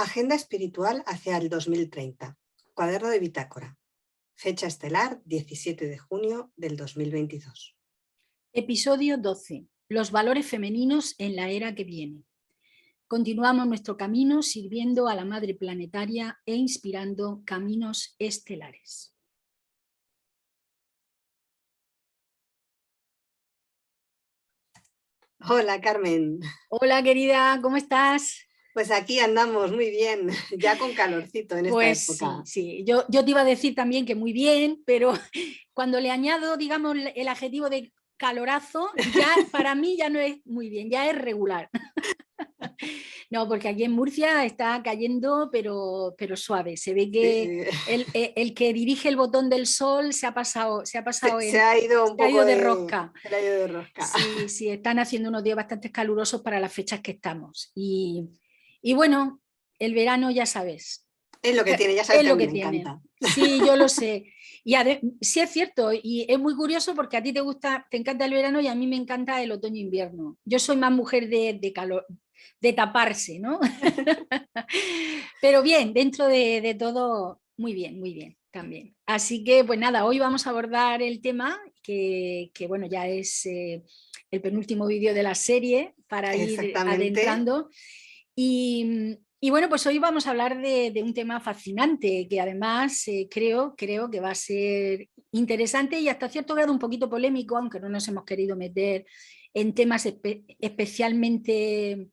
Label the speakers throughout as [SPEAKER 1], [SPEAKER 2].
[SPEAKER 1] Agenda espiritual hacia el 2030. Cuaderno de bitácora. Fecha estelar 17 de junio del 2022.
[SPEAKER 2] Episodio 12. Los valores femeninos en la era que viene. Continuamos nuestro camino sirviendo a la Madre Planetaria e inspirando caminos estelares.
[SPEAKER 1] Hola, Carmen.
[SPEAKER 2] Hola, querida, ¿cómo estás?
[SPEAKER 1] Pues aquí andamos muy bien, ya con calorcito en esta
[SPEAKER 2] Pues
[SPEAKER 1] época.
[SPEAKER 2] sí. Yo te iba a decir también que muy bien, pero cuando le añado, digamos, el adjetivo de calorazo, ya para mí ya no es muy bien, ya es regular. No, porque aquí en Murcia está cayendo, pero suave. Se ve que el que dirige el botón del sol se ha pasado,
[SPEAKER 1] Se ha ido un
[SPEAKER 2] se ha
[SPEAKER 1] poco
[SPEAKER 2] ido de rosca.
[SPEAKER 1] Se ha ido de rosca.
[SPEAKER 2] Sí, sí, están haciendo unos días bastante calurosos para las fechas que estamos. Y bueno, el verano ya sabes.
[SPEAKER 1] Es lo que tiene, ya sabes
[SPEAKER 2] Es
[SPEAKER 1] que a
[SPEAKER 2] lo
[SPEAKER 1] mí
[SPEAKER 2] que
[SPEAKER 1] me
[SPEAKER 2] tiene.
[SPEAKER 1] encanta.
[SPEAKER 2] Sí, yo lo sé. Y sí es cierto, y es muy curioso porque a ti te encanta el verano y a mí me encanta el otoño-invierno. Yo soy más mujer de calor, de taparse, ¿no? Pero bien, dentro de todo, muy bien también. Así que, pues nada, hoy vamos a abordar el tema que bueno, ya es el penúltimo vídeo de la serie para ir
[SPEAKER 1] Exactamente.
[SPEAKER 2] adentrando. Y bueno, pues hoy vamos a hablar de un tema fascinante que además creo que va a ser interesante y hasta cierto grado un poquito polémico, aunque no nos hemos querido meter en temas especialmente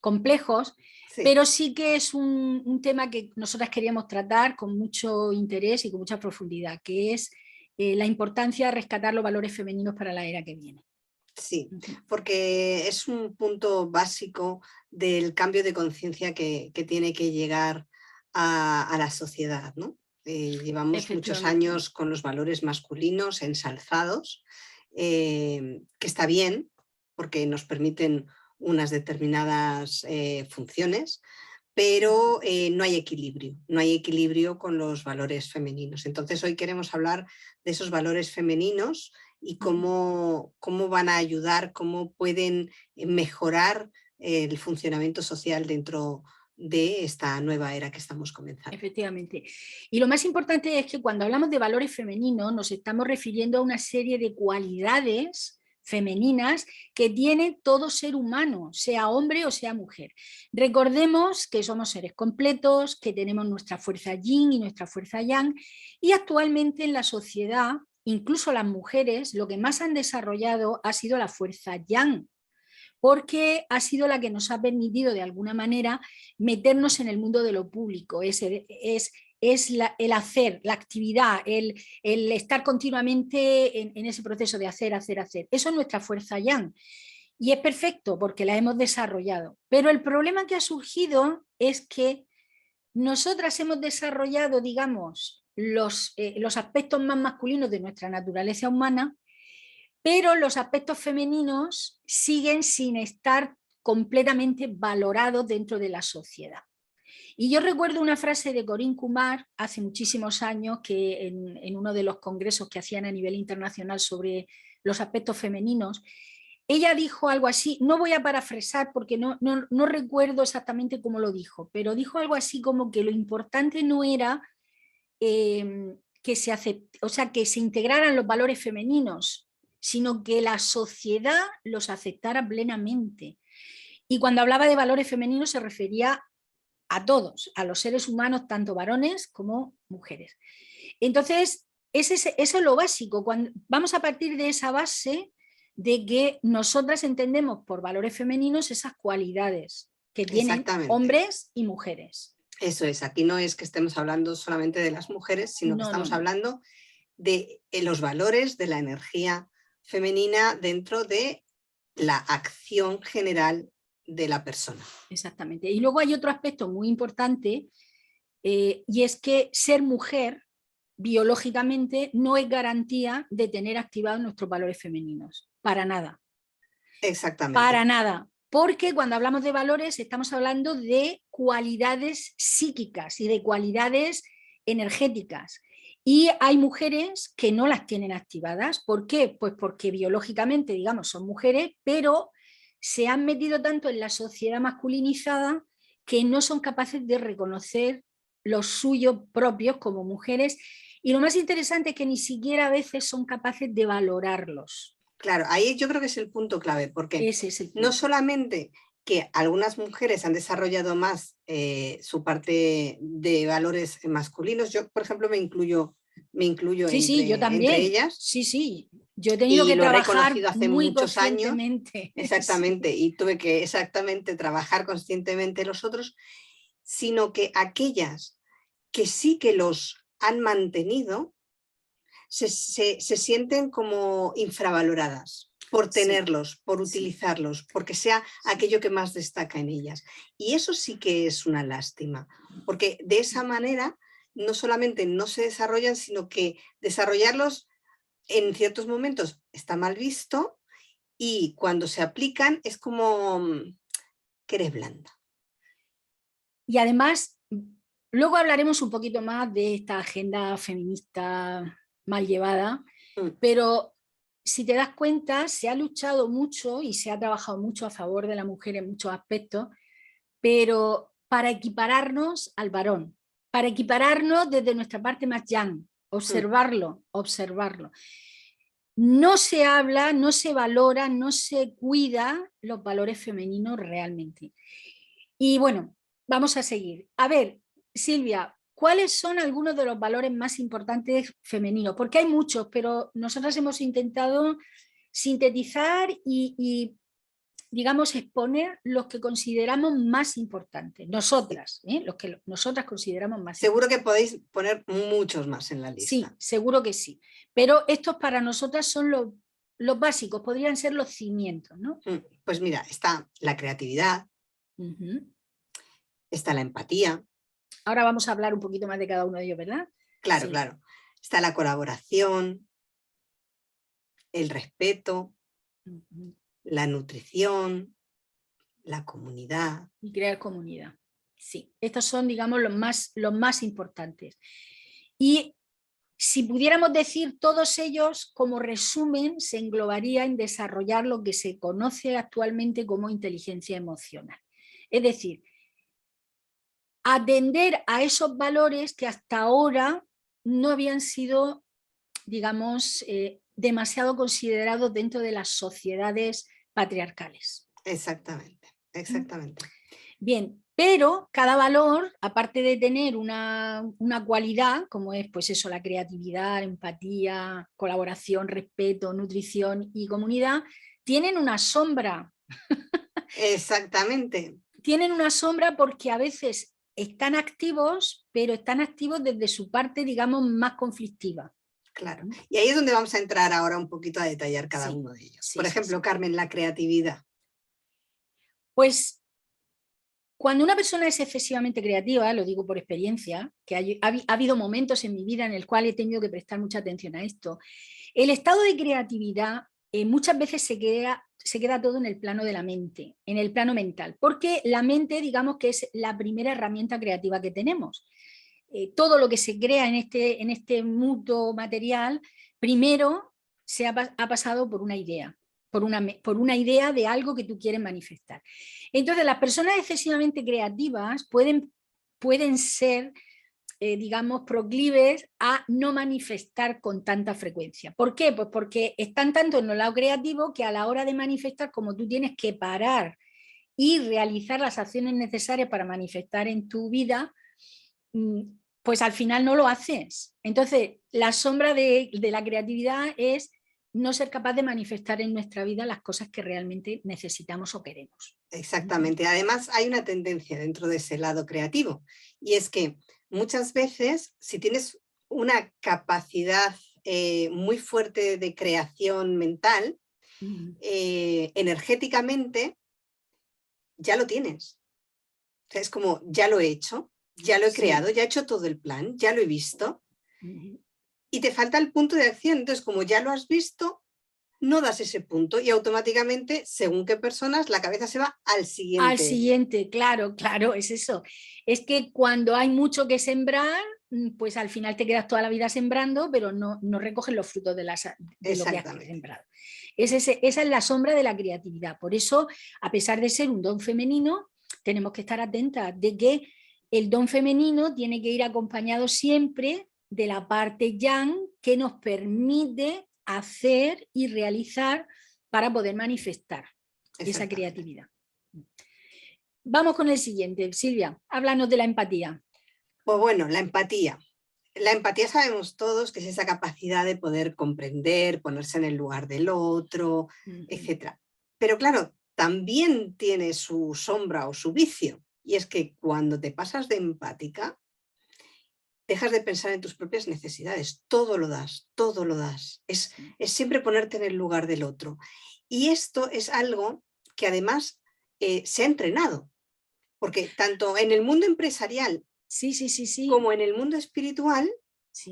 [SPEAKER 2] complejos,
[SPEAKER 1] Sí.
[SPEAKER 2] pero sí que es un tema que nosotras queríamos tratar con mucho interés y con mucha profundidad, que es la importancia de rescatar los valores femeninos para la era que viene.
[SPEAKER 1] Sí, porque es un punto básico del cambio de conciencia que tiene que llegar a la sociedad, ¿no? Llevamos muchos
[SPEAKER 2] Efectivamente.
[SPEAKER 1] años con los valores masculinos ensalzados, que está bien, porque nos permiten unas determinadas funciones, pero no hay equilibrio con los valores femeninos. Entonces hoy queremos hablar de esos valores femeninos y cómo van a ayudar, cómo pueden mejorar el funcionamiento social dentro de esta nueva era que estamos comenzando.
[SPEAKER 2] Efectivamente. Y lo más importante es que cuando hablamos de valores femeninos nos estamos refiriendo a una serie de cualidades femeninas que tiene todo ser humano, sea hombre o sea mujer. Recordemos que somos seres completos, que tenemos nuestra fuerza yin y nuestra fuerza yang, y actualmente en la sociedad, incluso las mujeres, lo que más han desarrollado ha sido la fuerza yang, porque ha sido la que nos ha permitido de alguna manera meternos en el mundo de lo público, el hacer, la actividad, el estar continuamente en ese proceso de hacer. Eso es nuestra fuerza yang. Y es perfecto porque la hemos desarrollado. Pero el problema que ha surgido es que nosotras hemos desarrollado, digamos, los aspectos más masculinos de nuestra naturaleza humana, pero los aspectos femeninos siguen sin estar completamente valorados dentro de la sociedad. Y yo recuerdo una frase de Corinne Kumar hace muchísimos años que en uno de los congresos que hacían a nivel internacional sobre los aspectos femeninos, ella dijo algo así, no voy a parafrasar porque no recuerdo exactamente cómo lo dijo, pero dijo algo así como que lo importante no era que se integraran los valores femeninos, sino que la sociedad los aceptara plenamente. Y cuando hablaba de valores femeninos se refería a todos, a los seres humanos, tanto varones como mujeres. Entonces, eso es lo básico. Vamos a partir de esa base de que nosotras entendemos por valores femeninos esas cualidades que tienen hombres y mujeres.
[SPEAKER 1] Eso es, aquí no es que estemos hablando solamente de las mujeres, sino que estamos hablando de los valores de la energía femenina dentro de la acción general de la persona.
[SPEAKER 2] Exactamente. Y luego hay otro aspecto muy importante y es que ser mujer biológicamente no es garantía de tener activados nuestros valores femeninos. Para nada.
[SPEAKER 1] Exactamente.
[SPEAKER 2] Para nada. Porque cuando hablamos de valores estamos hablando de cualidades psíquicas y de cualidades energéticas. Y hay mujeres que no las tienen activadas. ¿Por qué? Pues porque biológicamente, digamos, son mujeres, pero se han metido tanto en la sociedad masculinizada que no son capaces de reconocer los suyos propios como mujeres, y lo más interesante es que ni siquiera a veces son capaces de valorarlos.
[SPEAKER 1] Claro, ahí yo creo que es el punto clave, porque
[SPEAKER 2] Ese es el punto.
[SPEAKER 1] no solamente que algunas mujeres han desarrollado más su parte de valores masculinos, yo por ejemplo me incluyo
[SPEAKER 2] Sí, yo
[SPEAKER 1] entre
[SPEAKER 2] también.
[SPEAKER 1] ellas.
[SPEAKER 2] Sí, yo he tenido
[SPEAKER 1] Y
[SPEAKER 2] que
[SPEAKER 1] lo he
[SPEAKER 2] trabajar
[SPEAKER 1] reconocido hace
[SPEAKER 2] muy
[SPEAKER 1] muchos años,
[SPEAKER 2] conscientemente.
[SPEAKER 1] exactamente,
[SPEAKER 2] Sí.
[SPEAKER 1] y tuve que exactamente trabajar conscientemente los otros, sino que aquellas que sí que los han mantenido se sienten como infravaloradas por
[SPEAKER 2] Sí,
[SPEAKER 1] tenerlos, por
[SPEAKER 2] sí.
[SPEAKER 1] utilizarlos, porque sea aquello que más destaca en ellas. Y eso sí que es una lástima, porque de esa manera no solamente no se desarrollan, sino que desarrollarlos en ciertos momentos está mal visto y cuando se aplican es como que eres blanda.
[SPEAKER 2] Y además, luego hablaremos un poquito más de esta agenda feminista mal llevada,
[SPEAKER 1] Mm,
[SPEAKER 2] pero si te das cuenta, se ha luchado mucho y se ha trabajado mucho a favor de la mujer en muchos aspectos, pero para equipararnos al varón, para equipararnos desde nuestra parte más yang,
[SPEAKER 1] mm.
[SPEAKER 2] observarlo. No se habla, no se valora, no se cuida los valores femeninos realmente. Y bueno, vamos a seguir. A ver, Silvia, ¿cuáles son algunos de los valores más importantes femeninos? Porque hay muchos, pero nosotras hemos intentado sintetizar y digamos, exponer los que consideramos más importantes. Nosotras, los que nosotras consideramos más
[SPEAKER 1] Seguro que
[SPEAKER 2] importantes.
[SPEAKER 1] podéis poner muchos más en la
[SPEAKER 2] Sí,
[SPEAKER 1] lista.
[SPEAKER 2] seguro que sí. Pero estos para nosotras son los básicos, podrían ser los cimientos, ¿no?
[SPEAKER 1] Pues mira, está la creatividad,
[SPEAKER 2] Uh-huh.
[SPEAKER 1] está la empatía,
[SPEAKER 2] Ahora vamos a hablar un poquito más de cada uno de ellos, ¿verdad?
[SPEAKER 1] claro,
[SPEAKER 2] Sí.
[SPEAKER 1] claro. Está la colaboración, el respeto,
[SPEAKER 2] Uh-huh.
[SPEAKER 1] la nutrición, la comunidad.
[SPEAKER 2] Y crear comunidad. Sí, estos son, digamos, los más importantes. Y si pudiéramos decir todos ellos, como resumen, se englobaría en desarrollar lo que se conoce actualmente como inteligencia emocional. Es decir, atender a esos valores que hasta ahora no habían sido, digamos, demasiado considerados dentro de las sociedades patriarcales.
[SPEAKER 1] Exactamente, exactamente.
[SPEAKER 2] Bien, pero cada valor, aparte de tener una cualidad, como es pues eso, la creatividad, empatía, colaboración, respeto, nutrición y comunidad, tienen una sombra.
[SPEAKER 1] Exactamente,
[SPEAKER 2] Tienen una sombra porque a veces están activos, pero están activos desde su parte, digamos, más conflictiva.
[SPEAKER 1] claro. Y ahí es donde vamos a entrar ahora un poquito a detallar cada
[SPEAKER 2] Sí,
[SPEAKER 1] uno de ellos.
[SPEAKER 2] sí,
[SPEAKER 1] Por
[SPEAKER 2] sí,
[SPEAKER 1] ejemplo,
[SPEAKER 2] sí.
[SPEAKER 1] Carmen, la creatividad.
[SPEAKER 2] Pues cuando una persona es excesivamente creativa, lo digo por experiencia, que ha habido momentos en mi vida en el cual he tenido que prestar mucha atención a esto, el estado de creatividad muchas veces se queda todo en el plano de la mente, en el plano mental, porque la mente, digamos que es la primera herramienta creativa que tenemos. Todo lo que se crea en este mundo material, primero ha pasado por una idea, por una idea de algo que tú quieres manifestar. Entonces, las personas excesivamente creativas pueden ser, digamos, proclives a no manifestar con tanta frecuencia. ¿Por qué? Pues porque están tanto en el lado creativo que a la hora de manifestar, como tú tienes que parar y realizar las acciones necesarias para manifestar en tu vida, pues al final no lo haces. Entonces, la sombra de la creatividad es no ser capaz de manifestar en nuestra vida las cosas que realmente necesitamos o queremos.
[SPEAKER 1] Exactamente. Además, hay una tendencia dentro de ese lado creativo y es que muchas veces, si tienes una capacidad muy fuerte de creación mental, energéticamente ya lo tienes. O sea, es como, ya lo he hecho, ya lo he
[SPEAKER 2] Sí.
[SPEAKER 1] creado, ya he hecho todo el plan, ya lo he visto y te falta el punto de acción. Entonces, como ya lo has visto, no das ese punto y automáticamente, según qué personas, la cabeza se va al
[SPEAKER 2] Al
[SPEAKER 1] siguiente.
[SPEAKER 2] siguiente, claro, claro, es eso. Es que cuando hay mucho que sembrar, pues al final te quedas toda la vida sembrando, pero no recoges los frutos de lo que has
[SPEAKER 1] Exactamente.
[SPEAKER 2] sembrado. Esa es la sombra de la creatividad. Por eso, a pesar de ser un don femenino, tenemos que estar atentas de que el don femenino tiene que ir acompañado siempre de la parte yang que nos permite hacer y realizar para poder manifestar esa creatividad. Vamos con el siguiente. Silvia, háblanos de la empatía.
[SPEAKER 1] Pues bueno, la empatía. La empatía sabemos todos que es esa capacidad de poder comprender, ponerse en el lugar del otro, etc. Pero claro, también tiene su sombra o su vicio. Y es que cuando te pasas de empática, dejas de pensar en tus propias necesidades. Todo lo das, todo lo das. Es siempre ponerte en el lugar del otro. Y esto es algo que además se ha entrenado. Porque tanto en el mundo empresarial como en el mundo espiritual,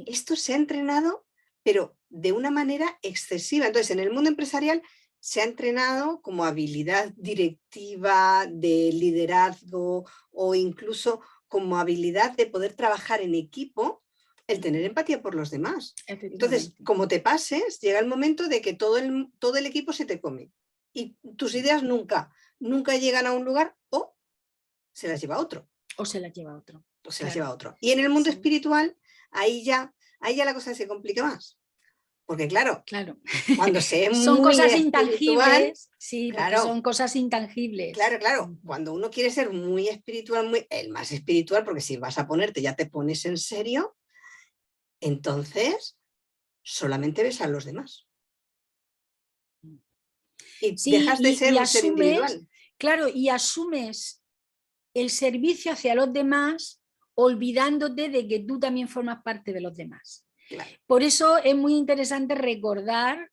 [SPEAKER 1] esto se ha entrenado, pero de una manera excesiva. Entonces, en el mundo empresarial se ha entrenado como habilidad directiva, de liderazgo o incluso como habilidad de poder trabajar en equipo, el tener empatía por los demás. Entonces, como te pases, llega el momento de que todo el equipo se te come y tus ideas nunca llegan a un lugar o se las lleva otro.
[SPEAKER 2] O se las lleva otro.
[SPEAKER 1] O se las lleva otro. Y en el mundo espiritual, ahí ya la cosa se complica más. Porque claro. Cuando se es
[SPEAKER 2] son
[SPEAKER 1] muy
[SPEAKER 2] cosas intangibles,
[SPEAKER 1] claro,
[SPEAKER 2] porque son cosas intangibles.
[SPEAKER 1] Claro. Cuando uno quiere ser muy espiritual, el más espiritual, porque si vas a ponerte, ya te pones en serio, entonces solamente ves a los demás. Y dejas de ser un ser individual.
[SPEAKER 2] Claro, y asumes el servicio hacia los demás, olvidándote de que tú también formas parte de los demás.
[SPEAKER 1] Claro.
[SPEAKER 2] Por eso es muy interesante recordar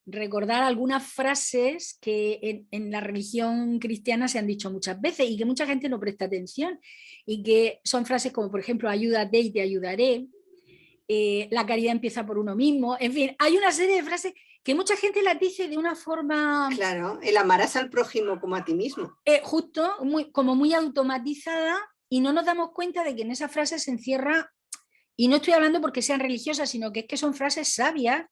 [SPEAKER 2] algunas frases que en la religión cristiana se han dicho muchas veces y que mucha gente no presta atención, y que son frases como, por ejemplo, ayúdate y te ayudaré, la caridad empieza por uno mismo. En fin, hay una serie de frases que mucha gente las dice de una forma...
[SPEAKER 1] Claro, el amarás al prójimo como a ti mismo.
[SPEAKER 2] Justo, como muy automatizada, y no nos damos cuenta de que en esa frase se encierra, y no estoy hablando porque sean religiosas, sino que es que son frases sabias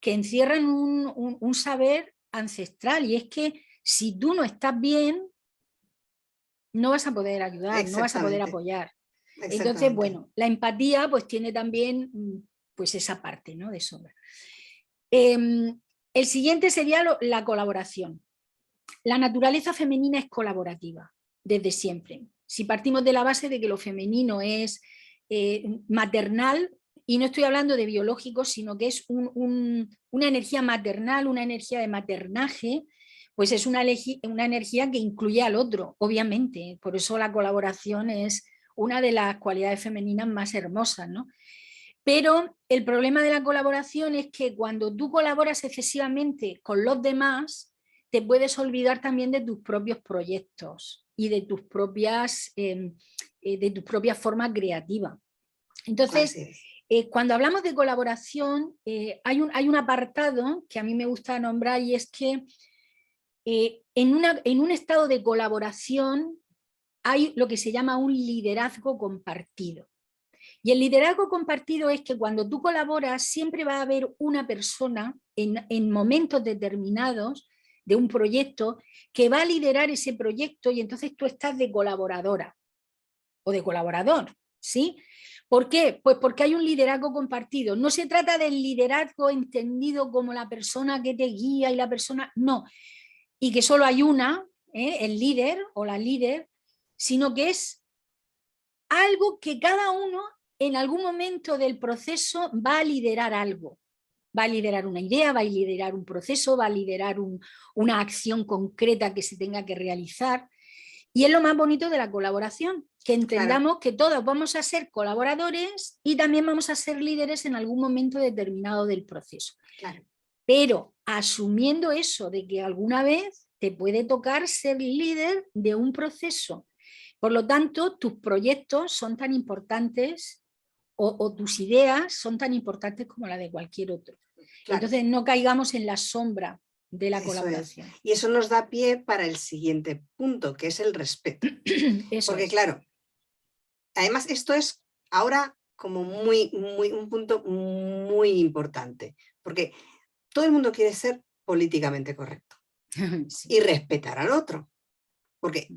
[SPEAKER 2] que encierran un saber ancestral, y es que si tú no estás bien, no vas a poder ayudar, no vas a poder apoyar. Entonces, bueno, la empatía pues tiene también pues esa parte, ¿no?, de sombra. El siguiente sería la colaboración. La naturaleza femenina es colaborativa, desde siempre. Si partimos de la base de que lo femenino es maternal, y no estoy hablando de biológico, sino que es una energía maternal, una energía de maternaje, pues es una energía que incluye al otro, obviamente. Por eso la colaboración es una de las cualidades femeninas más hermosas, ¿no? Pero el problema de la colaboración es que cuando tú colaboras excesivamente con los demás, te puedes olvidar también de tus propios proyectos y de tus propias formas creativas. Entonces, cuando hablamos de colaboración, hay un apartado que a mí me gusta nombrar, y es que en un estado de colaboración hay lo que se llama un liderazgo compartido. Y el liderazgo compartido es que cuando tú colaboras siempre va a haber una persona en momentos determinados de un proyecto que va a liderar ese proyecto, y entonces tú estás de colaboradora o de colaborador, ¿sí? ¿Por qué? Pues porque hay un liderazgo compartido. No se trata del liderazgo entendido como la persona que te guía y la persona, no, y que solo hay una, el líder o la líder, sino que es algo que cada uno en algún momento del proceso va a liderar algo. Va a liderar una idea, va a liderar un proceso, va a liderar una acción concreta que se tenga que realizar. Y es lo más bonito de la colaboración, que entendamos que todos vamos a ser colaboradores y también vamos a ser líderes en algún momento determinado del proceso. Pero asumiendo eso de que alguna vez te puede tocar ser líder de un proceso. Por lo tanto, tus proyectos son tan importantes o tus ideas son tan importantes como la de cualquier otro. Entonces no caigamos en la sombra de la colaboración.
[SPEAKER 1] Y eso nos da pie para el siguiente punto, que es el respeto. Porque claro, además esto es ahora como un punto muy importante, porque todo el mundo quiere ser políticamente correcto y respetar al otro. Porque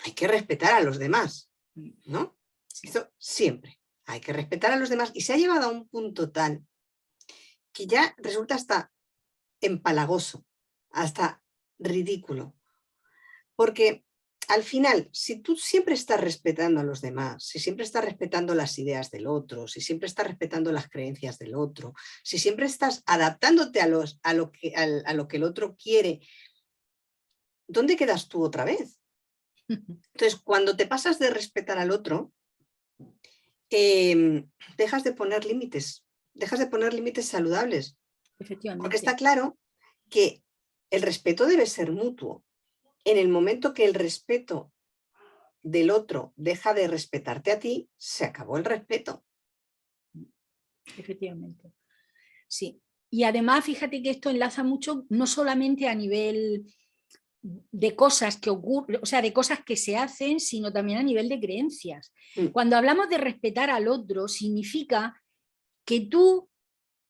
[SPEAKER 1] hay que respetar a los demás,
[SPEAKER 2] Mm.
[SPEAKER 1] ¿no?
[SPEAKER 2] Sí.
[SPEAKER 1] Eso siempre. Hay que respetar a los demás. Y se ha llevado a un punto tal que ya resulta hasta empalagoso, hasta ridículo. Porque al final, si tú siempre estás respetando a los demás, si siempre estás respetando las ideas del otro, si siempre estás respetando las creencias del otro, si siempre estás adaptándote a lo que el otro quiere, ¿dónde quedas tú otra vez? Entonces, cuando te pasas de respetar al otro, dejas de poner límites saludables, porque está
[SPEAKER 2] Efectivamente.
[SPEAKER 1] claro que el respeto debe ser mutuo. En el momento que el respeto del otro deja de respetarte a ti, se acabó el respeto.
[SPEAKER 2] Efectivamente. Sí. Y además, fíjate que esto enlaza mucho, no solamente a nivel de cosas que ocurren, o sea, de cosas que se hacen, sino también a nivel de creencias.
[SPEAKER 1] Mm,
[SPEAKER 2] Cuando hablamos de respetar al otro, significa que tú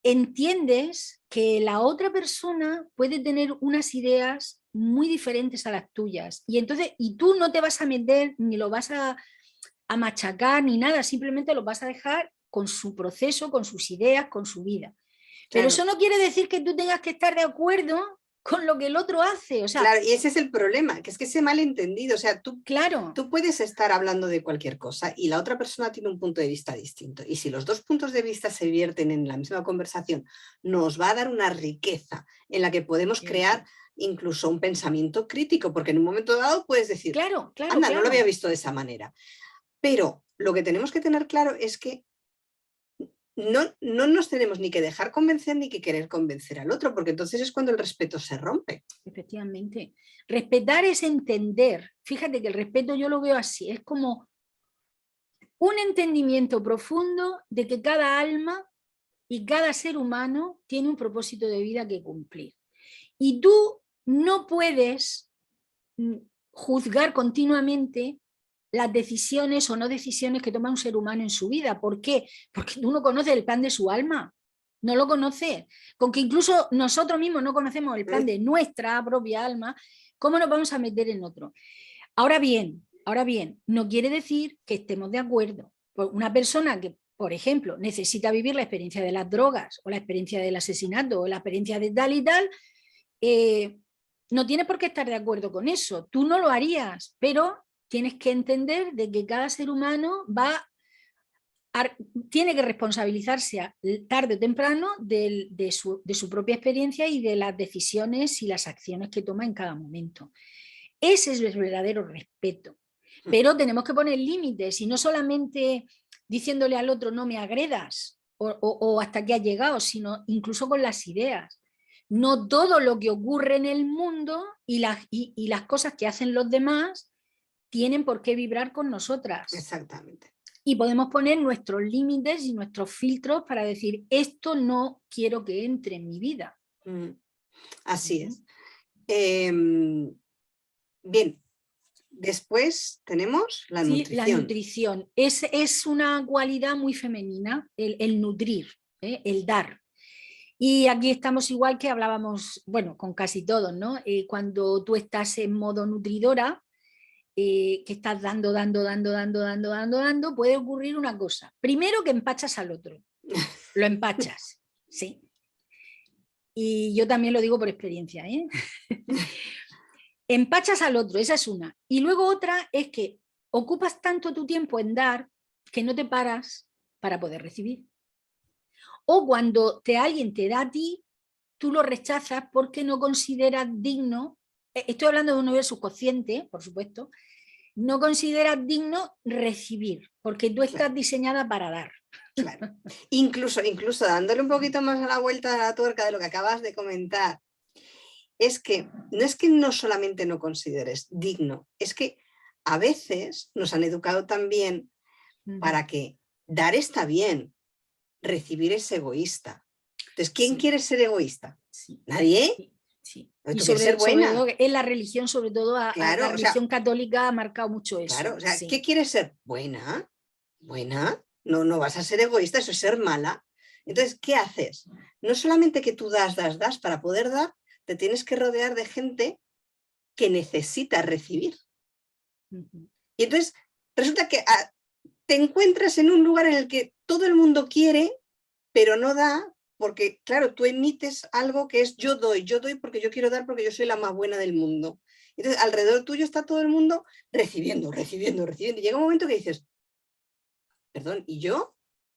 [SPEAKER 2] entiendes que la otra persona puede tener unas ideas muy diferentes a las tuyas. Y entonces, y tú no te vas a meter ni lo vas a machacar ni nada, simplemente lo vas a dejar con su proceso, con sus ideas, con su vida. Pero eso
[SPEAKER 1] claro,
[SPEAKER 2] no quiere decir que tú tengas que estar de acuerdo con lo que el otro hace. O sea,
[SPEAKER 1] claro, y ese es el problema, que es que ese malentendido, o sea,
[SPEAKER 2] claro,
[SPEAKER 1] tú puedes estar hablando de cualquier cosa y la otra persona tiene un punto de vista distinto. Y si los dos puntos de vista se vierten en la misma conversación, nos va a dar una riqueza en la que podemos
[SPEAKER 2] eso.
[SPEAKER 1] crear incluso un pensamiento crítico, porque en un momento dado puedes decir,
[SPEAKER 2] Claro, claro,
[SPEAKER 1] anda, no lo había
[SPEAKER 2] claro.
[SPEAKER 1] visto de esa manera. Pero lo que tenemos que tener claro es que no nos tenemos ni que dejar convencer ni que querer convencer al otro, porque entonces es cuando el respeto se rompe.
[SPEAKER 2] Efectivamente. Respetar es entender. Fíjate que el respeto yo lo veo así, es como un entendimiento profundo de que cada alma y cada ser humano tiene un propósito de vida que cumplir. Y tú no puedes juzgar continuamente las decisiones o no decisiones que toma un ser humano en su vida. ¿Por qué? Porque tú no conoces el plan de su alma. No lo conoces. Con que incluso nosotros mismos no conocemos el plan de nuestra propia alma, ¿cómo nos vamos a meter en otro? Ahora bien, no quiere decir que estemos de acuerdo. Una persona que, por ejemplo, necesita vivir la experiencia de las drogas o la experiencia del asesinato o la experiencia de tal y tal, eh, no tienes por qué estar de acuerdo con eso. Tú no lo harías, pero tienes que entender de que cada ser humano tiene que responsabilizarse tarde o temprano de su propia experiencia y de las decisiones y las acciones que toma en cada momento. Ese es el verdadero respeto. Pero tenemos que poner límites y no solamente diciéndole al otro no me agredas o hasta que ha llegado, sino incluso con las ideas. No todo lo que ocurre en el mundo y las cosas que hacen los demás tienen por qué vibrar con nosotras.
[SPEAKER 1] Exactamente.
[SPEAKER 2] Y podemos poner nuestros límites y nuestros filtros para decir, esto no quiero que entre en mi vida.
[SPEAKER 1] Así es. Bien, después tenemos la
[SPEAKER 2] Sí, la
[SPEAKER 1] nutrición.
[SPEAKER 2] nutrición es una cualidad muy femenina, el nutrir, el dar. Y aquí estamos igual que hablábamos, bueno, con casi todos, ¿no? Cuando tú estás en modo nutridora, que estás dando, puede ocurrir una cosa. Primero que empachas al otro, lo empachas, sí. Y yo también lo digo por experiencia, ¿eh? Empachas al otro, esa es una. Y luego otra es que ocupas tanto tu tiempo en dar que no te paras para poder recibir. O cuando alguien te da a ti, tú lo rechazas porque no consideras digno, estoy hablando de un nivel subconsciente, por supuesto, no consideras digno recibir, porque tú estás
[SPEAKER 1] Claro,
[SPEAKER 2] diseñada para dar.
[SPEAKER 1] claro. Incluso dándole un poquito más a la vuelta a la tuerca de lo que acabas de comentar, es que no solamente no consideres digno, es que a veces nos han educado también para que dar está bien, recibir es egoísta. Entonces, ¿quién
[SPEAKER 2] Sí,
[SPEAKER 1] quiere ser egoísta?
[SPEAKER 2] sí,
[SPEAKER 1] ¿Nadie?
[SPEAKER 2] sí, sí. Y
[SPEAKER 1] Tú quieres ser
[SPEAKER 2] sobre
[SPEAKER 1] buena.
[SPEAKER 2] todo en la religión, sobre todo la
[SPEAKER 1] Claro, o sea,
[SPEAKER 2] religión católica ha marcado mucho
[SPEAKER 1] claro,
[SPEAKER 2] eso,
[SPEAKER 1] o sea, ¿qué
[SPEAKER 2] sí.
[SPEAKER 1] quieres ser? ¿Buena? ¿Buena? No, no vas a ser egoísta, eso es ser mala. Entonces, ¿qué haces? No solamente que tú das, para poder dar, te tienes que rodear de gente que necesita recibir. Y entonces resulta que te encuentras en un lugar en el que todo el mundo quiere, pero no da, porque claro, tú emites algo que es yo doy porque yo quiero dar, porque yo soy la más buena del mundo. Entonces alrededor tuyo está todo el mundo recibiendo. Y llega un momento que dices, perdón, ¿y yo?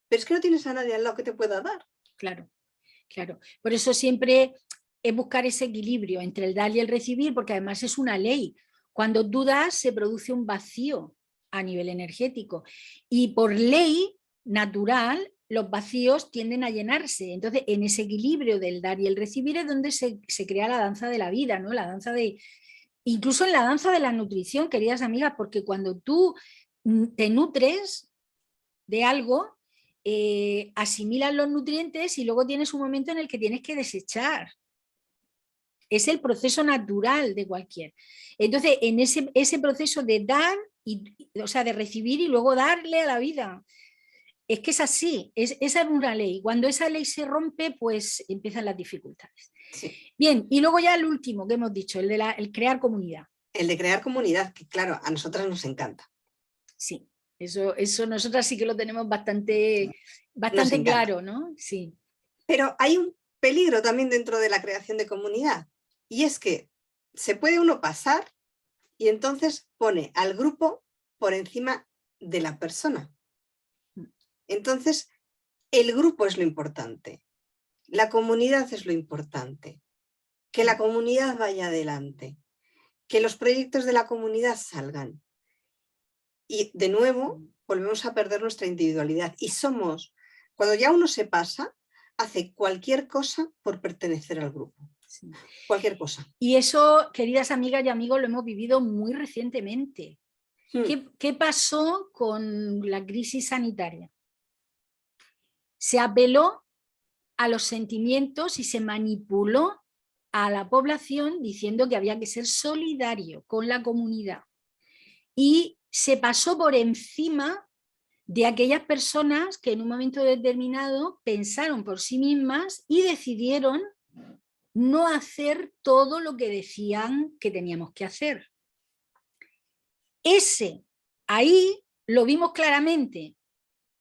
[SPEAKER 1] Pero es que no tienes a nadie al lado que te pueda dar.
[SPEAKER 2] Claro, claro. Por eso siempre es buscar ese equilibrio entre el dar y el recibir, porque además es una ley. Cuando tú das, se produce un vacío a nivel energético. Y por ley natural, los vacíos tienden a llenarse. Entonces, en ese equilibrio del dar y el recibir es donde se crea la danza de la vida, ¿no? La danza de... Incluso en la danza de la nutrición, queridas amigas, porque cuando tú te nutres de algo, asimilas los nutrientes y luego tienes un momento en el que tienes que desechar. Es el proceso natural de cualquier. Entonces, en ese proceso de dar, o sea, de recibir y luego darle a la vida, es que es así, esa es una ley. Cuando esa ley se rompe, pues empiezan las dificultades.
[SPEAKER 1] Sí.
[SPEAKER 2] Bien, y luego ya el último que hemos dicho, el crear comunidad.
[SPEAKER 1] El de crear comunidad, que claro, a nosotras nos encanta.
[SPEAKER 2] Sí, eso nosotras sí que lo tenemos bastante claro, ¿no? Sí.
[SPEAKER 1] Pero hay un peligro también dentro de la creación de comunidad, y es que se puede uno pasar y entonces pone al grupo por encima de la persona. Entonces, el grupo es lo importante, la comunidad es lo importante, que la comunidad vaya adelante, que los proyectos de la comunidad salgan. Y de nuevo, volvemos a perder nuestra individualidad. Y somos, cuando ya uno se pasa, hace cualquier cosa por pertenecer al grupo. Sí. Cualquier cosa.
[SPEAKER 2] Y eso, queridas amigas y amigos, lo hemos vivido muy recientemente. ¿Qué pasó con la crisis sanitaria? Se apeló a los sentimientos y se manipuló a la población diciendo que había que ser solidario con la comunidad. Y se pasó por encima de aquellas personas que en un momento determinado pensaron por sí mismas y decidieron no hacer todo lo que decían que teníamos que hacer. Ahí lo vimos claramente,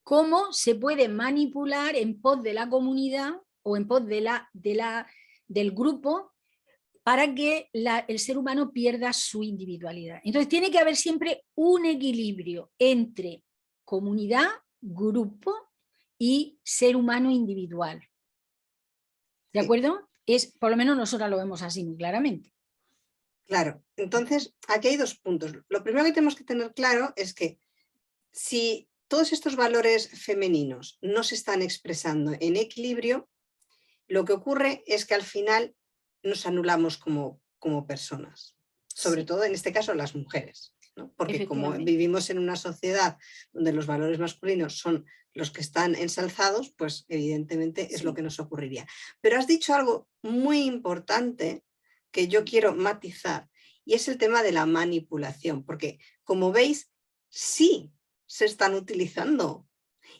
[SPEAKER 2] cómo se puede manipular en pos de la comunidad o en pos del grupo para que el ser humano pierda su individualidad. Entonces tiene que haber siempre un equilibrio entre comunidad, grupo y ser humano individual. ¿De acuerdo? Por lo menos nosotros lo vemos así muy claramente.
[SPEAKER 1] Claro, entonces aquí hay dos puntos. Lo primero que tenemos que tener claro es que si todos estos valores femeninos no se están expresando en equilibrio, lo que ocurre es que al final nos anulamos como personas, sobre todo en este caso las mujeres, ¿no? Porque como vivimos en una sociedad donde los valores masculinos son los que están ensalzados, pues evidentemente es lo que nos ocurriría. Pero has dicho algo muy importante que yo quiero matizar, y es el tema de la manipulación, porque como veis, sí se están utilizando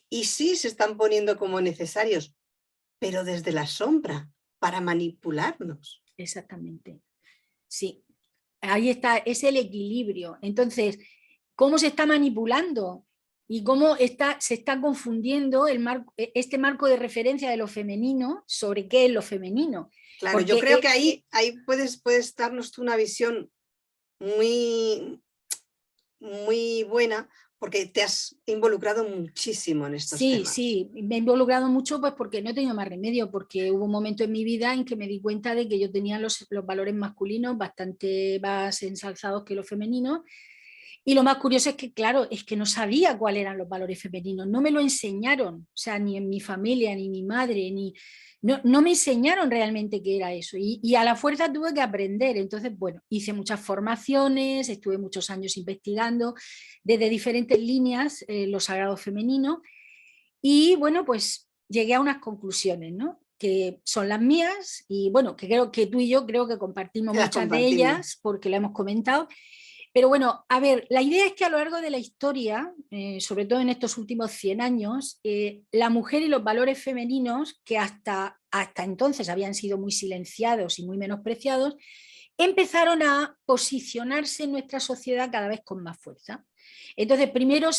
[SPEAKER 1] y sí se están poniendo como necesarios, pero desde la sombra, para manipularnos.
[SPEAKER 2] Exactamente. Sí, ahí está, es el equilibrio. Entonces, ¿cómo se está manipulando? Y cómo se está confundiendo este marco de referencia de lo femenino sobre qué es lo femenino.
[SPEAKER 1] Claro, porque yo creo que ahí puedes darnos tú una visión muy, muy buena, porque te has involucrado muchísimo en estos temas.
[SPEAKER 2] Sí, me he involucrado mucho pues porque no he tenido más remedio, porque hubo un momento en mi vida en que me di cuenta de que yo tenía los valores masculinos bastante más ensalzados que los femeninos. Y lo más curioso es que, claro, es que no sabía cuáles eran los valores femeninos, no me lo enseñaron, o sea, ni en mi familia, ni mi madre, no me enseñaron realmente qué era eso. Y a la fuerza tuve que aprender. Entonces, bueno, hice muchas formaciones, estuve muchos años investigando desde diferentes líneas los sagrados femeninos y, bueno, pues llegué a unas conclusiones, ¿no? Que son las mías y, bueno, que creo que tú y yo creo que compartimos muchas de ellas porque lo hemos comentado. Pero bueno, a ver, la idea es que a lo largo de la historia, sobre todo en estos últimos 100 años, la mujer y los valores femeninos, que hasta entonces habían sido muy silenciados y muy menospreciados, empezaron a posicionarse en nuestra sociedad cada vez con más fuerza. Entonces, primero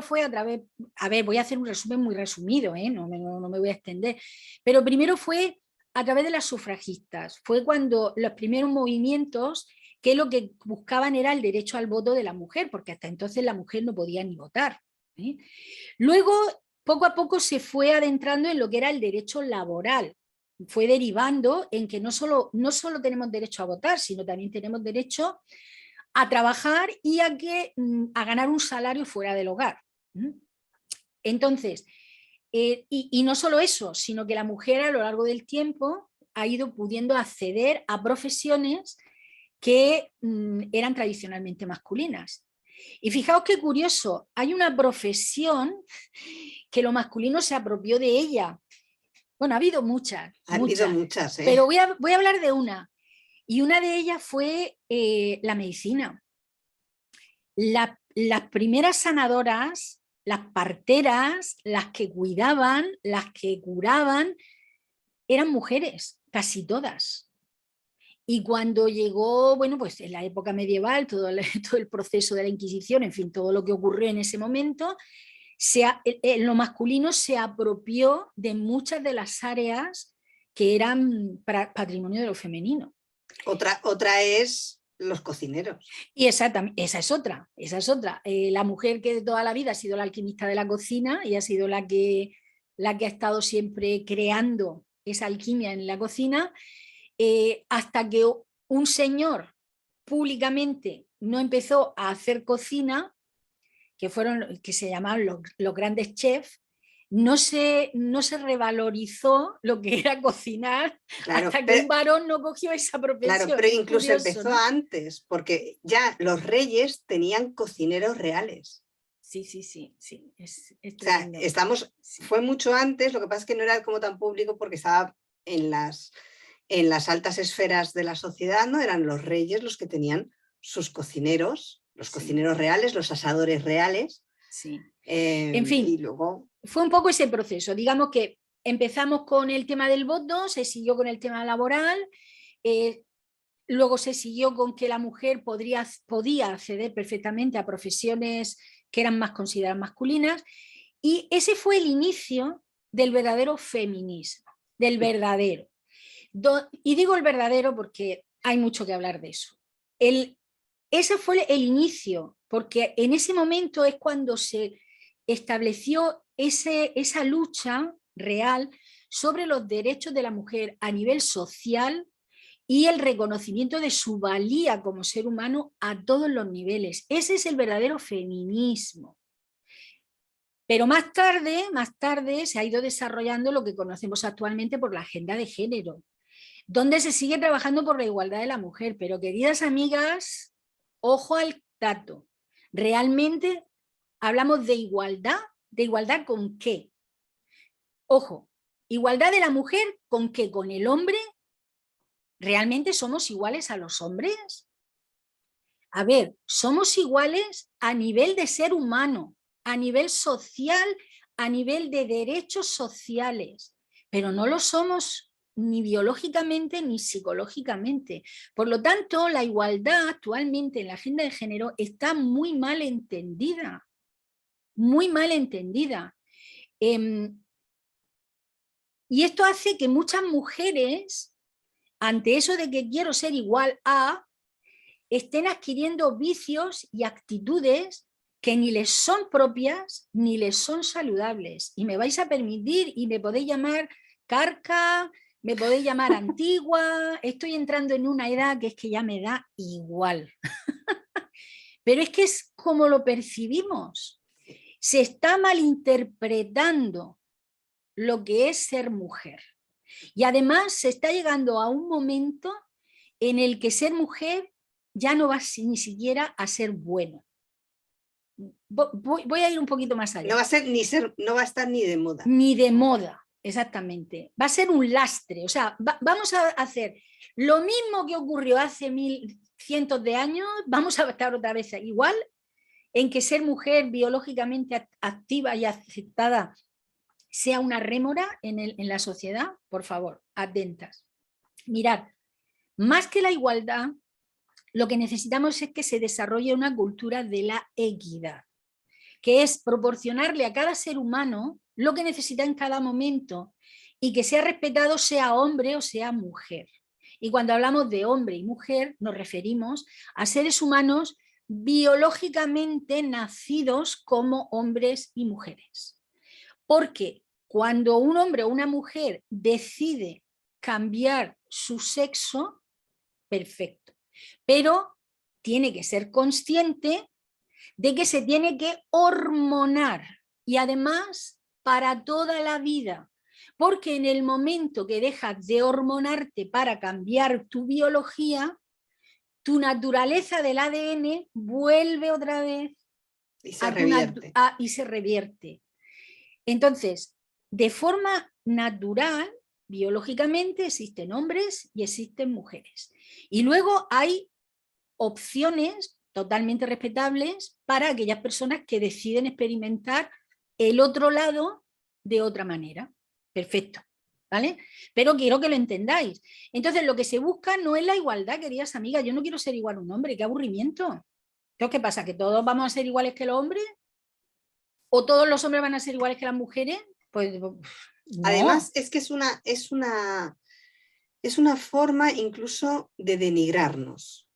[SPEAKER 2] fue a través, a ver, voy a hacer un resumen muy resumido, no me voy a extender, pero primero fue a través de las sufragistas, fue cuando los primeros movimientos que lo que buscaban era el derecho al voto de la mujer, porque hasta entonces la mujer no podía ni votar. Luego, poco a poco se fue adentrando en lo que era el derecho laboral, fue derivando en que no solo tenemos derecho a votar, sino también tenemos derecho a trabajar y a ganar un salario fuera del hogar. Entonces, y no solo eso, sino que la mujer a lo largo del tiempo ha ido pudiendo acceder a profesiones que eran tradicionalmente masculinas. Y fijaos qué curioso, hay una profesión que lo masculino se apropió de ella. Bueno, ha habido muchas.
[SPEAKER 1] Ha habido muchas,
[SPEAKER 2] pero voy a hablar de una. Y una de ellas fue la medicina. Las primeras sanadoras, las parteras, las que cuidaban, las que curaban, eran mujeres, casi todas. Y cuando llegó, bueno, pues en la época medieval, todo el proceso de la Inquisición, en fin, todo lo que ocurrió en ese momento, lo masculino se apropió de muchas de las áreas que eran patrimonio de lo femenino.
[SPEAKER 1] Otra es los cocineros.
[SPEAKER 2] Y exactamente, esa es otra. La mujer que de toda la vida ha sido la alquimista de la cocina y ha sido la que ha estado siempre creando esa alquimia en la cocina, hasta que un señor públicamente no empezó a hacer cocina, que se llamaban los grandes chefs, no se revalorizó lo que era cocinar, claro, hasta que un varón no cogió esa profesión.
[SPEAKER 1] Claro, pero incluso empezó, ¿no?, antes, porque ya los reyes tenían cocineros reales.
[SPEAKER 2] Sí.
[SPEAKER 1] O sea, fue mucho antes, lo que pasa es que no era como tan público porque estaba en las altas esferas de la sociedad, ¿no? Eran los reyes los que tenían sus cocineros, los cocineros reales, los asadores reales.
[SPEAKER 2] Sí. En fin, y luego fue un poco ese proceso. Digamos que empezamos con el tema del voto, se siguió con el tema laboral, luego se siguió con que la mujer podía acceder perfectamente a profesiones que eran más consideradas masculinas, y ese fue el inicio del verdadero feminismo, del verdadero. Y digo el verdadero porque hay mucho que hablar de eso. Ese fue el inicio, porque en ese momento es cuando se estableció esa lucha real sobre los derechos de la mujer a nivel social y el reconocimiento de su valía como ser humano a todos los niveles. Ese es el verdadero feminismo. Pero más tarde se ha ido desarrollando lo que conocemos actualmente por la agenda de género, donde se sigue trabajando por la igualdad de la mujer. Pero, queridas amigas, ojo al dato. Realmente hablamos de igualdad ¿con qué? Ojo, igualdad de la mujer ¿con qué? ¿Con el hombre? ¿Realmente somos iguales a los hombres? A ver, somos iguales a nivel de ser humano, a nivel social, a nivel de derechos sociales, pero no lo somos ni biológicamente ni psicológicamente. Por lo tanto, la igualdad actualmente en la agenda de género está muy mal entendida, muy mal entendida. Y esto hace que muchas mujeres, ante eso de que quiero ser igual a, estén adquiriendo vicios y actitudes que ni les son propias ni les son saludables. Y me vais a permitir, y me podéis llamar carca, me podéis llamar antigua, estoy entrando en una edad que es que ya me da igual. Pero es que es como lo percibimos. Se está malinterpretando lo que es ser mujer. Y además se está llegando a un momento en el que ser mujer ya no va ni siquiera a ser bueno. Voy a ir un poquito más allá.
[SPEAKER 1] No va a estar ni de moda.
[SPEAKER 2] Ni de moda, exactamente. Va a ser un lastre. O sea, vamos a hacer lo mismo que ocurrió hace cientos de años, vamos a estar otra vez igual, en que ser mujer biológicamente activa y aceptada sea una rémora en la sociedad. Por favor, atentas. Mirad, Más que la igualdad, lo que necesitamos es que se desarrolle una cultura de la equidad, que es proporcionarle a cada ser humano lo que necesita en cada momento y que sea respetado, sea hombre o sea mujer. Y cuando hablamos de hombre y mujer nos referimos a seres humanos biológicamente nacidos como hombres y mujeres. Porque cuando un hombre o una mujer decide cambiar su sexo, perfecto. Pero tiene que ser consciente de que se tiene que hormonar y además para toda la vida. Porque en el momento que dejas de hormonarte para cambiar tu biología, tu naturaleza del ADN vuelve otra vez
[SPEAKER 1] y se revierte.
[SPEAKER 2] Y se revierte. Entonces, de forma natural, biológicamente existen hombres y existen mujeres. Y luego hay opciones totalmente respetables para aquellas personas que deciden experimentar el otro lado de otra manera. Perfecto, ¿vale? Pero quiero que lo entendáis. Entonces, lo que se busca no es la igualdad, queridas amigas. Yo no quiero ser igual a un hombre, qué aburrimiento. Entonces, ¿qué pasa? ¿Que todos vamos a ser iguales que los hombres? ¿O todos los hombres van a ser iguales que las mujeres? Pues no.
[SPEAKER 1] Además, es que es una forma incluso de denigrarnos,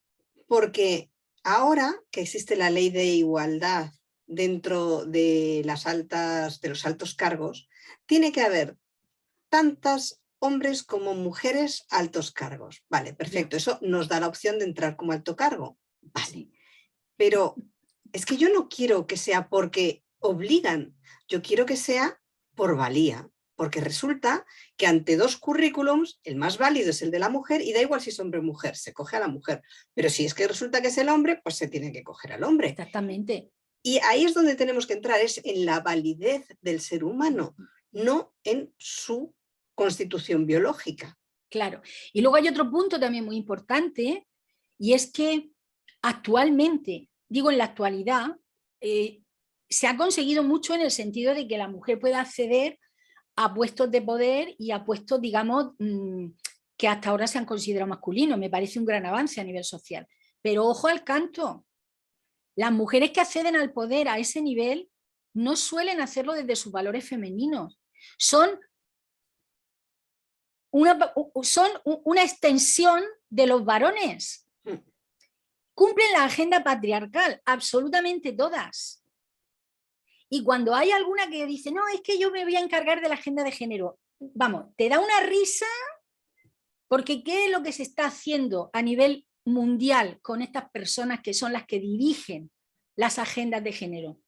[SPEAKER 1] porque ahora que existe la ley de igualdad dentro de los altos cargos, tiene que haber tantos hombres como mujeres altos cargos. Vale, perfecto, eso nos da la opción de entrar como alto cargo. Vale, pero es que yo no quiero que sea porque obligan, yo quiero que sea por valía, porque resulta que ante dos currículums el más válido es el de la mujer y da igual si es hombre o mujer, se coge a la mujer, pero si es que resulta que es el hombre, pues se tiene que coger al hombre.
[SPEAKER 2] Exactamente.
[SPEAKER 1] Y ahí es donde tenemos que entrar, es en la validez del ser humano, no en su constitución biológica.
[SPEAKER 2] Claro. Y luego hay otro punto también muy importante, y es que actualmente, digo en la actualidad, se ha conseguido mucho en el sentido de que la mujer pueda acceder a puestos de poder y a puestos, digamos, que hasta ahora se han considerado masculinos. Me parece un gran avance a nivel social. Pero ojo al canto. Las mujeres que acceden al poder a ese nivel no suelen hacerlo desde sus valores femeninos. Son una extensión de los varones. Cumplen la agenda patriarcal, absolutamente todas. Y cuando hay alguna que dice, no, es que yo me voy a encargar de la agenda de género, vamos, te da una risa, porque ¿qué es lo que se está haciendo a nivel mundial con estas personas que son las que dirigen las agendas de género?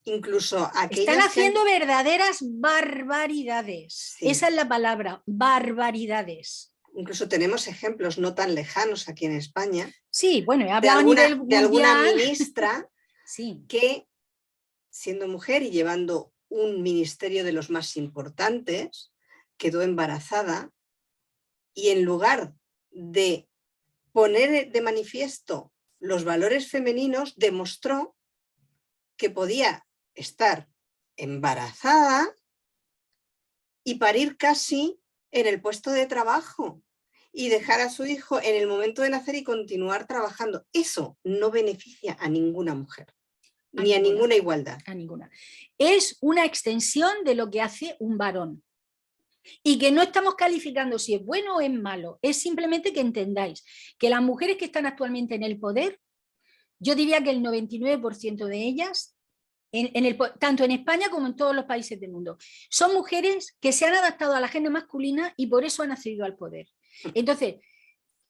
[SPEAKER 1] Incluso aquellas
[SPEAKER 2] están haciendo verdaderas barbaridades. Sí. Esa es la palabra, barbaridades.
[SPEAKER 1] Incluso tenemos ejemplos no tan lejanos aquí en España.
[SPEAKER 2] Sí, bueno, he hablado
[SPEAKER 1] de alguna ministra
[SPEAKER 2] sí.
[SPEAKER 1] que, siendo mujer y llevando un ministerio de los más importantes, quedó embarazada y en lugar de poner de manifiesto los valores femeninos, demostró que podía estar embarazada y parir casi en el puesto de trabajo y dejar a su hijo en el momento de nacer y continuar trabajando. Eso no beneficia a ninguna mujer, ni a ninguna igualdad.
[SPEAKER 2] A ninguna. Es una extensión de lo que hace un varón. Y que no estamos calificando si es bueno o es malo, es simplemente que entendáis que las mujeres que están actualmente en el poder, yo diría que el 99% de ellas, tanto en España como en todos los países del mundo, son mujeres que se han adaptado a la agenda masculina y por eso han accedido al poder. Entonces,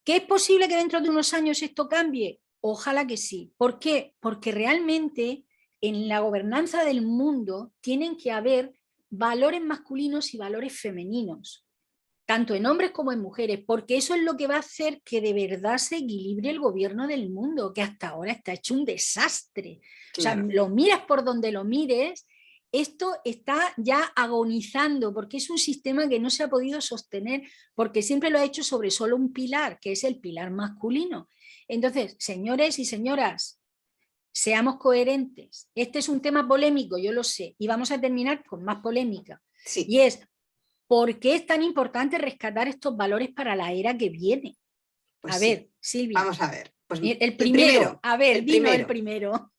[SPEAKER 2] ¿qué es posible que dentro de unos años esto cambie? Ojalá que sí. ¿Por qué? Porque realmente en la gobernanza del mundo tienen que haber valores masculinos y valores femeninos, tanto en hombres como en mujeres, porque eso es lo que va a hacer que de verdad se equilibre el gobierno del mundo, que hasta ahora está hecho un desastre. Claro. O sea, lo miras por donde lo mires, esto está ya agonizando, porque es un sistema que no se ha podido sostener, porque siempre lo ha hecho sobre solo un pilar, que es el pilar masculino. Entonces, señores y señoras, seamos coherentes. Este es un tema polémico, yo lo sé, y vamos a terminar con más polémica.
[SPEAKER 1] Sí.
[SPEAKER 2] Y es, ¿por qué es tan importante rescatar estos valores para la era que viene?
[SPEAKER 1] Pues
[SPEAKER 2] A
[SPEAKER 1] sí,
[SPEAKER 2] ver, Silvia.
[SPEAKER 1] vamos a ver. Pues
[SPEAKER 2] El primero, a ver,
[SPEAKER 1] el
[SPEAKER 2] vino el
[SPEAKER 1] primero.
[SPEAKER 2] primero.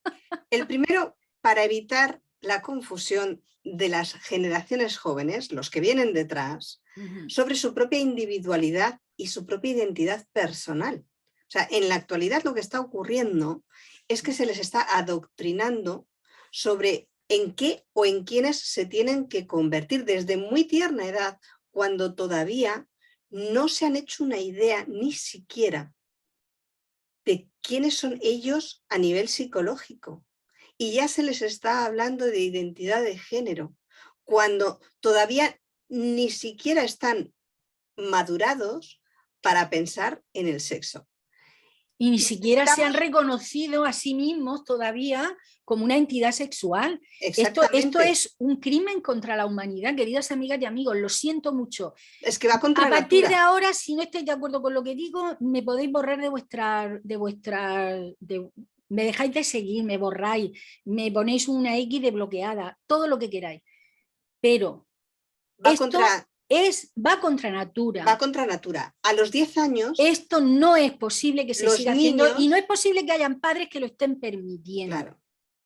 [SPEAKER 1] El primero, para evitar la confusión de las generaciones jóvenes, los que vienen detrás, sobre su propia individualidad y su propia identidad personal. O sea, en la actualidad lo que está ocurriendo es que se les está adoctrinando sobre en qué o en quiénes se tienen que convertir desde muy tierna edad, cuando todavía no se han hecho una idea ni siquiera de quiénes son ellos a nivel psicológico. Y ya se les está hablando de identidad de género, cuando todavía ni siquiera están madurados para pensar en el sexo.
[SPEAKER 2] Y ni siquiera se han
[SPEAKER 1] Necesitamos,
[SPEAKER 2] reconocido a sí mismos todavía como una entidad sexual. Esto
[SPEAKER 1] exactamente,
[SPEAKER 2] es un crimen contra la humanidad, queridas amigas y amigos, lo siento mucho.
[SPEAKER 1] es que va contra
[SPEAKER 2] A partir de
[SPEAKER 1] natura.
[SPEAKER 2] ahora, si no estáis de acuerdo con lo que digo, me podéis borrar me dejáis de seguir, me borráis, me ponéis una X de bloqueada, todo lo que queráis. Pero
[SPEAKER 1] Va contra,
[SPEAKER 2] esto va contra natura.
[SPEAKER 1] va contra natura. A los 10 años,
[SPEAKER 2] Esto no es posible que se
[SPEAKER 1] los
[SPEAKER 2] siga haciendo y no es
[SPEAKER 1] niños,
[SPEAKER 2] posible que hayan padres que lo estén permitiendo.
[SPEAKER 1] claro,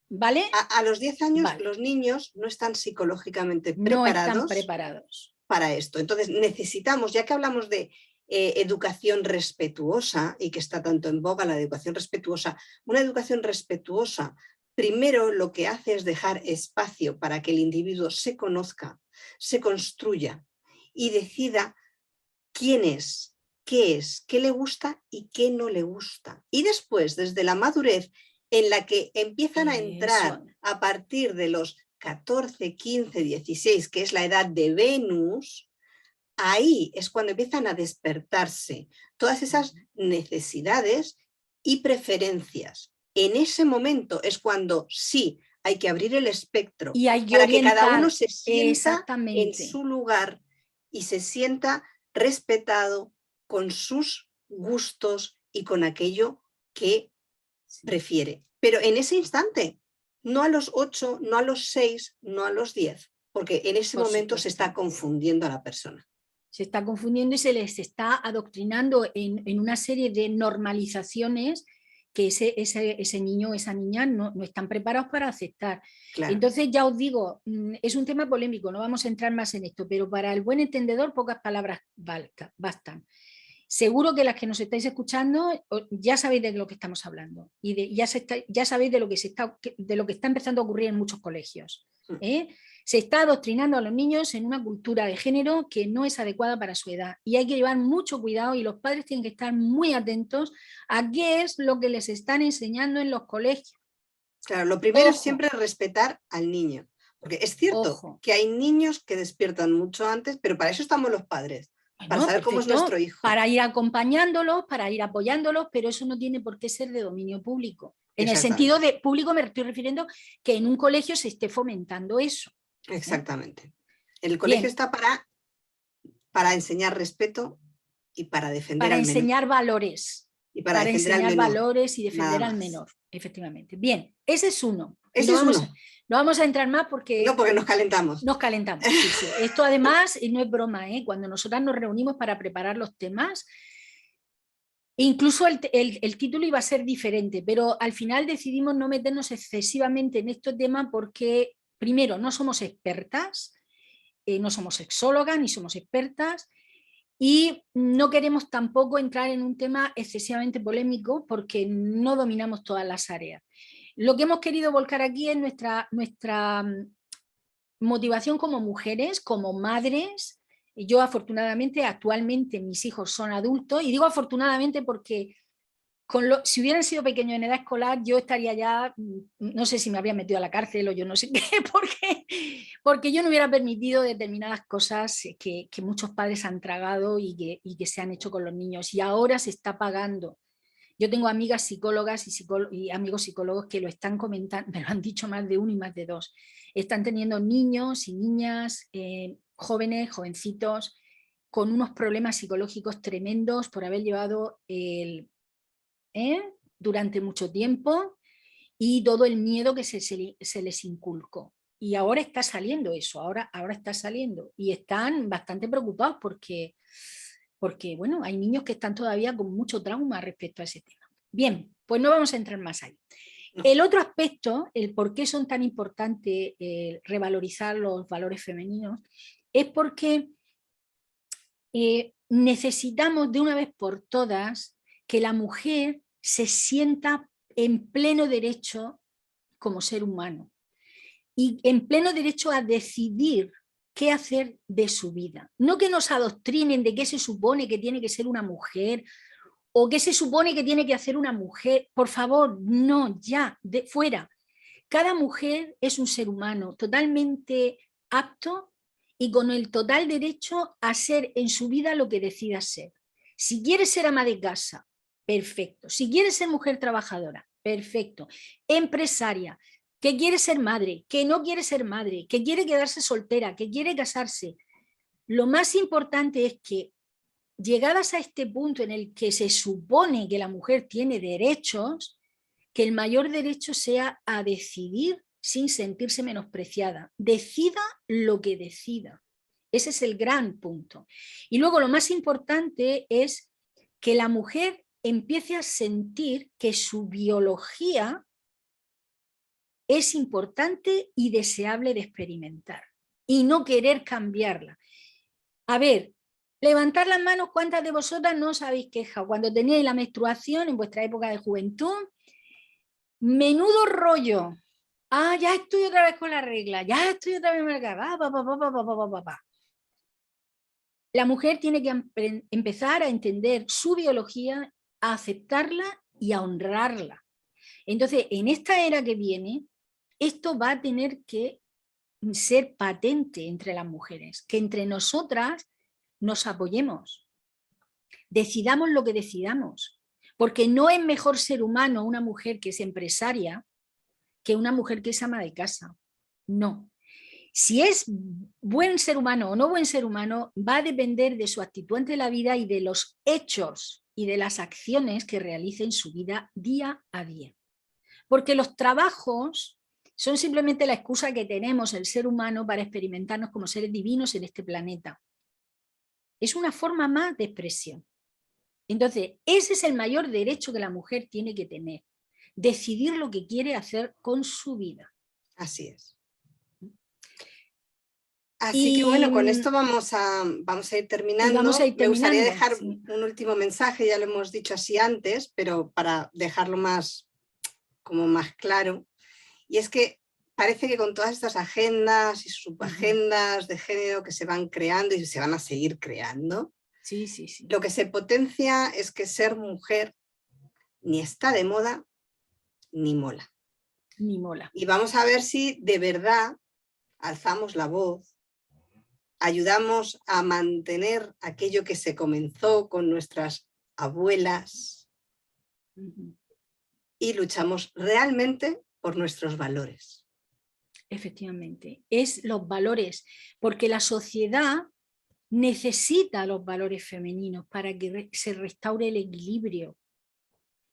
[SPEAKER 2] ¿Vale?
[SPEAKER 1] a los 10 años
[SPEAKER 2] Vale.
[SPEAKER 1] los niños no están psicológicamente
[SPEAKER 2] No están
[SPEAKER 1] preparados
[SPEAKER 2] preparados
[SPEAKER 1] para esto. Entonces necesitamos, ya que hablamos de educación respetuosa y que está tanto en boga la educación respetuosa, una educación respetuosa primero lo que hace es dejar espacio para que el individuo se conozca, se construya y decida quién es, qué le gusta y qué no le gusta. Y después, desde la madurez en la que empiezan a entrar
[SPEAKER 2] Eso.
[SPEAKER 1] a partir de los 14, 15, 16, que es la edad de Venus, ahí es cuando empiezan a despertarse todas esas necesidades y preferencias. En ese momento es cuando sí hay que abrir el espectro
[SPEAKER 2] Y hay que
[SPEAKER 1] para que cada uno
[SPEAKER 2] orientar
[SPEAKER 1] se sienta en
[SPEAKER 2] exactamente.
[SPEAKER 1] su lugar y se sienta respetado con sus gustos y con aquello que prefiere. Pero en ese instante, no a los 8, no a los 6, no a los 10, porque en ese
[SPEAKER 2] Por
[SPEAKER 1] momento se
[SPEAKER 2] supuesto.
[SPEAKER 1] está confundiendo a la persona.
[SPEAKER 2] Se está confundiendo y se les está adoctrinando en una serie de normalizaciones que ese niño o esa niña no están preparados para aceptar.
[SPEAKER 1] Claro.
[SPEAKER 2] Entonces ya os digo, es un tema polémico, no vamos a entrar más en esto, pero para el buen entendedor pocas palabras bastan. Seguro que las que nos estáis escuchando ya sabéis de lo que estamos hablando y ya sabéis de lo que está empezando a ocurrir en muchos colegios. ¿eh? Se está adoctrinando a los niños en una cultura de género que no es adecuada para su edad y hay que llevar mucho cuidado y los padres tienen que estar muy atentos a qué es lo que les están enseñando en los colegios.
[SPEAKER 1] Claro, lo primero es
[SPEAKER 2] Ojo,
[SPEAKER 1] siempre respetar al niño, porque es cierto
[SPEAKER 2] ojo.
[SPEAKER 1] que hay niños que despiertan mucho antes, pero para eso estamos los padres, para
[SPEAKER 2] Bueno,
[SPEAKER 1] saber cómo es nuestro
[SPEAKER 2] perfecto,
[SPEAKER 1] hijo.
[SPEAKER 2] para ir acompañándolos, para ir apoyándolos, pero eso no tiene por qué ser de dominio público. En el sentido
[SPEAKER 1] Exactamente,
[SPEAKER 2] de público me estoy refiriendo que en un colegio se esté fomentando eso.
[SPEAKER 1] exactamente. El colegio
[SPEAKER 2] Bien,
[SPEAKER 1] está para enseñar respeto y para defender
[SPEAKER 2] para
[SPEAKER 1] al menor.
[SPEAKER 2] enseñar valores,
[SPEAKER 1] Y para defender al menor,
[SPEAKER 2] y
[SPEAKER 1] nada
[SPEAKER 2] defender al
[SPEAKER 1] más.
[SPEAKER 2] menor, efectivamente. Bien, ese es uno. Y
[SPEAKER 1] Ese es uno.
[SPEAKER 2] no vamos a entrar más
[SPEAKER 1] No,
[SPEAKER 2] porque
[SPEAKER 1] porque nos calentamos.
[SPEAKER 2] nos calentamos. Sí, sí. Esto además, y no es broma, cuando nosotras nos reunimos para preparar los temas, incluso el título iba a ser diferente, pero al final decidimos no meternos excesivamente en este tema porque, primero, no somos expertas, no somos sexólogas ni somos expertas y no queremos tampoco entrar en un tema excesivamente polémico porque no dominamos todas las áreas. Lo que hemos querido volcar aquí es nuestra motivación como mujeres, como madres. Yo afortunadamente, actualmente mis hijos son adultos y digo afortunadamente porque si hubieran sido pequeños en edad escolar, yo estaría ya, no sé si me habría metido a la cárcel o yo no sé qué, porque yo no hubiera permitido determinadas cosas que muchos padres han tragado y que se han hecho con los niños. Y ahora se está pagando. Yo tengo amigas psicólogas y amigos psicólogos que lo están comentando, me lo han dicho más de uno y más de dos. Están teniendo niños y niñas, jóvenes, jovencitos, con unos problemas psicológicos tremendos por haber llevado durante mucho tiempo y todo el miedo que se les inculcó. Y ahora está saliendo eso, ahora está saliendo. Y están bastante preocupados porque porque bueno, hay niños que están todavía con mucho trauma respecto a ese tema. Bien, pues no vamos a entrar más ahí.
[SPEAKER 1] No.
[SPEAKER 2] El otro aspecto, el por qué son tan importantes revalorizar los valores femeninos, es porque necesitamos de una vez por todas que la mujer se sienta en pleno derecho como ser humano y en pleno derecho a decidir qué hacer de su vida. No que nos adoctrinen de qué se supone que tiene que ser una mujer o qué se supone que tiene que hacer una mujer. Por favor, no, ya, fuera. Cada mujer es un ser humano totalmente apto y con el total derecho a ser en su vida lo que decida ser. Si quiere ser ama de casa, perfecto. Si quiere ser mujer trabajadora, perfecto. Empresaria, que quiere ser madre, que no quiere ser madre, que quiere quedarse soltera, que quiere casarse. Lo más importante es que llegadas a este punto en el que se supone que la mujer tiene derechos, que el mayor derecho sea a decidir sin sentirse menospreciada. Decida lo que decida. Ese es el gran punto. Y luego lo más importante es que la mujer empiece a sentir que su biología es importante y deseable de experimentar y no querer cambiarla. A ver, levantar las manos, ¿cuántas de vosotras no os habéis quejado cuando teníais la menstruación en vuestra época de juventud? Menudo rollo. Ah, ya estoy otra vez con la regla, ya estoy otra vez marcada. La mujer tiene que empezar a entender su biología, a aceptarla y a honrarla. Entonces, en esta era que viene, esto va a tener que ser patente entre las mujeres, que entre nosotras nos apoyemos, decidamos lo que decidamos, porque no es mejor ser humano una mujer que es empresaria que una mujer que es ama de casa. No. Si es buen ser humano o no buen ser humano, va a depender de su actitud ante la vida y de los hechos y de las acciones que realice en su vida día a día. Porque los trabajos son simplemente la excusa que tenemos el ser humano para experimentarnos como seres divinos en este planeta. Es una forma más de expresión. Entonces, ese es el mayor derecho que la mujer tiene que tener. Decidir lo que quiere hacer con su vida.
[SPEAKER 1] Así es. Así que bueno, con esto vamos a ir terminando. Me gustaría dejar un último mensaje, ya lo hemos dicho así antes, pero para dejarlo más claro. Y es que parece que con todas estas agendas y subagendas de género que se van creando y se van a seguir creando, lo que se potencia es que ser mujer ni está de moda ni mola.
[SPEAKER 2] Ni mola.
[SPEAKER 1] Y vamos a ver si de verdad alzamos la voz, ayudamos a mantener aquello que se comenzó con nuestras abuelas y luchamos realmente por nuestros valores.
[SPEAKER 2] Efectivamente, es los valores, porque la sociedad necesita los valores femeninos para que se restaure el equilibrio.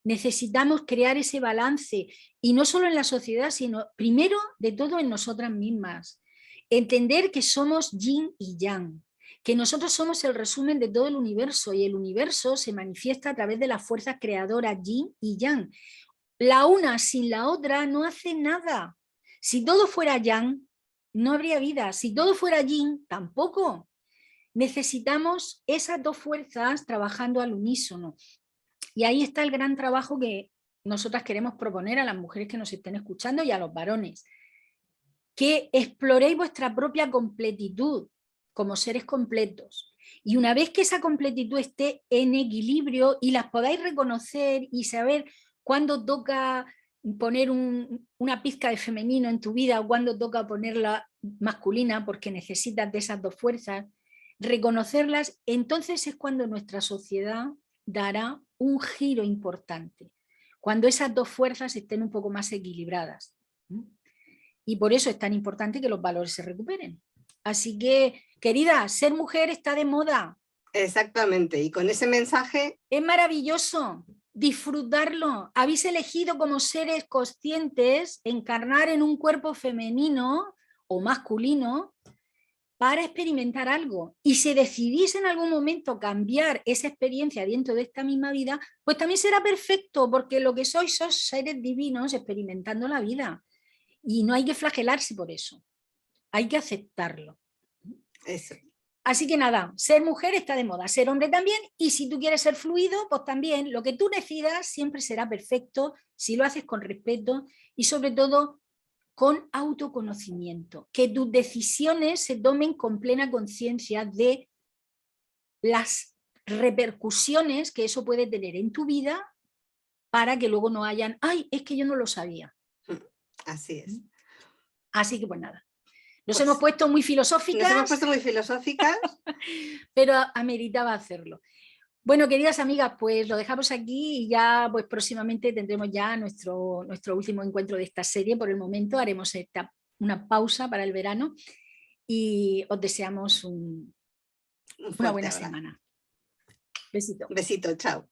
[SPEAKER 2] Necesitamos crear ese balance, y no solo en la sociedad, sino primero de todo en nosotras mismas. Entender que somos yin y yang, que nosotros somos el resumen de todo el universo, y el universo se manifiesta a través de las fuerzas creadoras yin y yang. La una sin la otra no hace nada. Si todo fuera yang, no habría vida. Si todo fuera yin, tampoco. Necesitamos esas dos fuerzas trabajando al unísono. Y ahí está el gran trabajo que nosotras queremos proponer a las mujeres que nos estén escuchando y a los varones. Que exploréis vuestra propia completitud como seres completos. Y una vez que esa completitud esté en equilibrio y las podáis reconocer y saber cuándo toca poner una pizca de femenino en tu vida o cuándo toca ponerla masculina porque necesitas de esas dos fuerzas, reconocerlas, entonces es cuando nuestra sociedad dará un giro importante, cuando esas dos fuerzas estén un poco más equilibradas. Y por eso es tan importante que los valores se recuperen. Así que, querida, ser mujer está de moda.
[SPEAKER 1] Exactamente, y con ese mensaje...
[SPEAKER 2] Es maravilloso disfrutarlo. Habéis elegido como seres conscientes encarnar en un cuerpo femenino o masculino para experimentar algo. Y si decidís en algún momento cambiar esa experiencia dentro de esta misma vida, pues también será perfecto, porque lo que sois seres divinos experimentando la vida. Y no hay que flagelarse por eso, hay que aceptarlo.
[SPEAKER 1] Eso.
[SPEAKER 2] Así que nada, ser mujer está de moda, ser hombre también, y si tú quieres ser fluido, pues también lo que tú decidas siempre será perfecto si lo haces con respeto y sobre todo con autoconocimiento, que tus decisiones se tomen con plena conciencia de las repercusiones que eso puede tener en tu vida para que luego no hayan, ay, es que yo no lo sabía.
[SPEAKER 1] Así es.
[SPEAKER 2] Así que pues nada, nos
[SPEAKER 1] Pues
[SPEAKER 2] hemos puesto muy filosóficas.
[SPEAKER 1] Nos hemos puesto muy filosóficas.
[SPEAKER 2] Pero ameritaba hacerlo. Bueno, queridas amigas, pues lo dejamos aquí y ya pues próximamente tendremos ya nuestro último encuentro de esta serie. Por el momento haremos una pausa para el verano y os deseamos una buena semana. Besito.
[SPEAKER 1] Besito, chao.